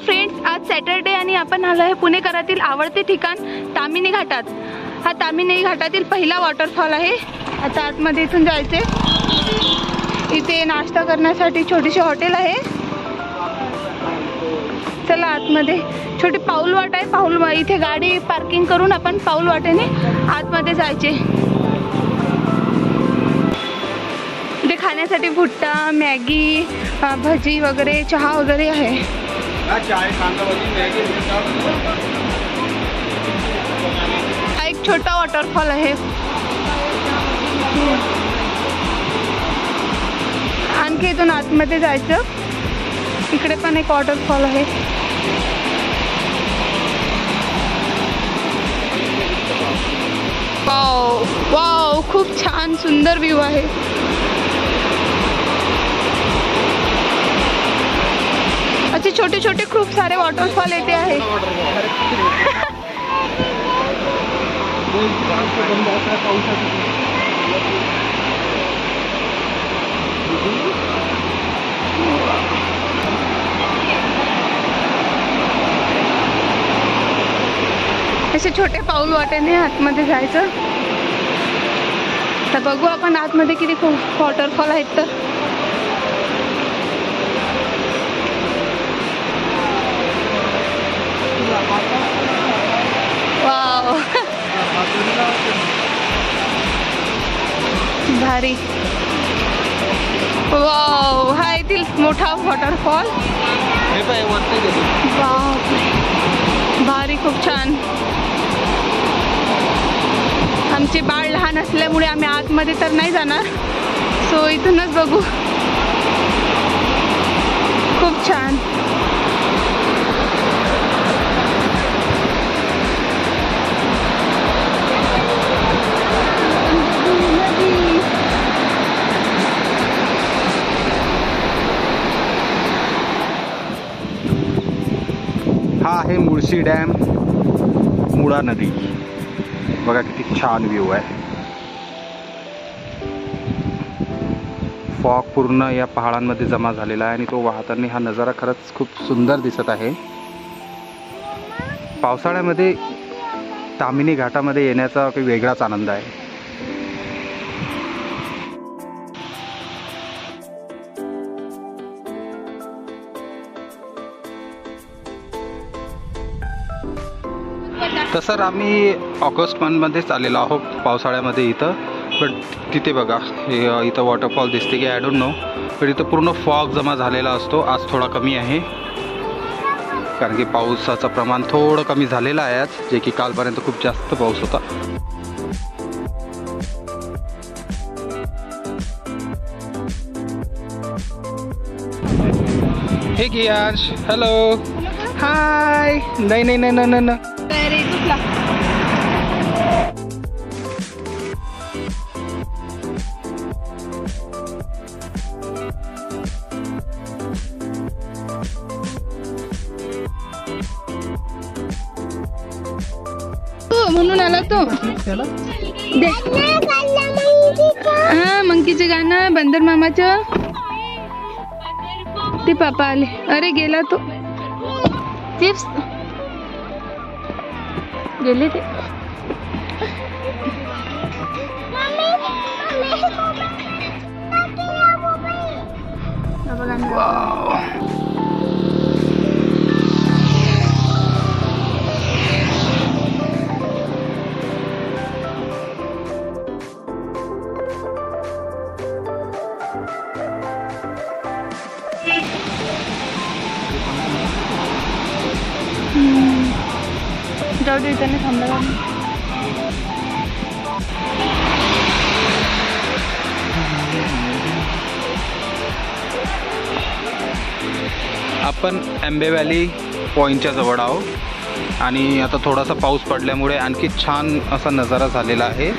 Friends, आज Saturday आणि आपण आलो आहे पुणेकरातील आवडते ठिकाण ताम्हिणी घाटात. हा ताम्हिणी घाटातील पहिला वॉटरफॉल आहे. आता आतमध्ये इथून जायचे. इथे नाश्ता करण्यासाठी छोटीशी हॉटेल आहे. चला आतमध्ये. छोटी पाऊल वाट आहे. पाऊल इथे गाडी पार्किंग करून आपण पाऊल वाटेने आतमध्ये जायचे. इथे खाण्यासाठी भुट्टा, मॅगी, भजी वगैरे, चहा वगैरे आहे. हा एक छोटा वॉटरफॉल आहे. आणखी इथून आतमध्ये जायचं. इकडे पण एक वॉटरफॉल आहे. वाव वाव, खूप छान सुंदर व्ह्यू आहे. असे छोटे छोटे खूप सारे वॉटरफॉल येते आहे. असे छोटे पाऊल वाटेने आतमध्ये जायचं. तर बघू आपण आतमध्ये किती खूप वॉटरफॉल आहेत. तर वाव, भारी. वाव, हा येथील मोठा वॉटरफॉल. वाव, भारी, खूप छान. आमचे बाळ लहान असल्यामुळे आम्ही आतमध्ये तर नाही जाणार, सो इथूनच बघू. खूप छान. हा आहे मुळशी डॅम, मुळा नदी. बघा किती छान व्ह्यू आहे. फॉग पूर्ण या पहाडांमध्ये जमा झालेला आहे आणि तो वाहताना हा नजारा खरंच खूप सुंदर दिसत आहे. पावसाळ्यामध्ये ताम्हिणी घाटामध्ये येण्याचा काही वेगळाच आनंद आहे. तसं आम्ही ऑगस्ट मंथमध्येच आलेलो आहोत पावसाळ्यामध्ये इथं. पण तिथे बघा इथं वॉटरफॉल दिसते की आय डोंट नो, पण इथं पूर्ण फॉग जमा झालेला असतो. आज थोडा कमी आहे कारण की पावसाचं प्रमाण थोडं कमी झालेलं आहे आज, जे की कालपर्यंत खूप जास्त पाऊस होता. हे गियाश, हॅलो, हाय. नाही नाही नाही नाही नाही. म्हणून आला तो. हा, मंकीचे गाणं, बंदर मामाचं. ते पापा आले. अरे गेला तो. चिप्स गेले ते. जाऊ दे, त्याने थांबला. आपण आंबे व्हॅली पॉईंटच्या जवळ आहोत आणि आता थोडासा पाऊस पडल्यामुळे आणखी छान असा नजारा झालेला आहे.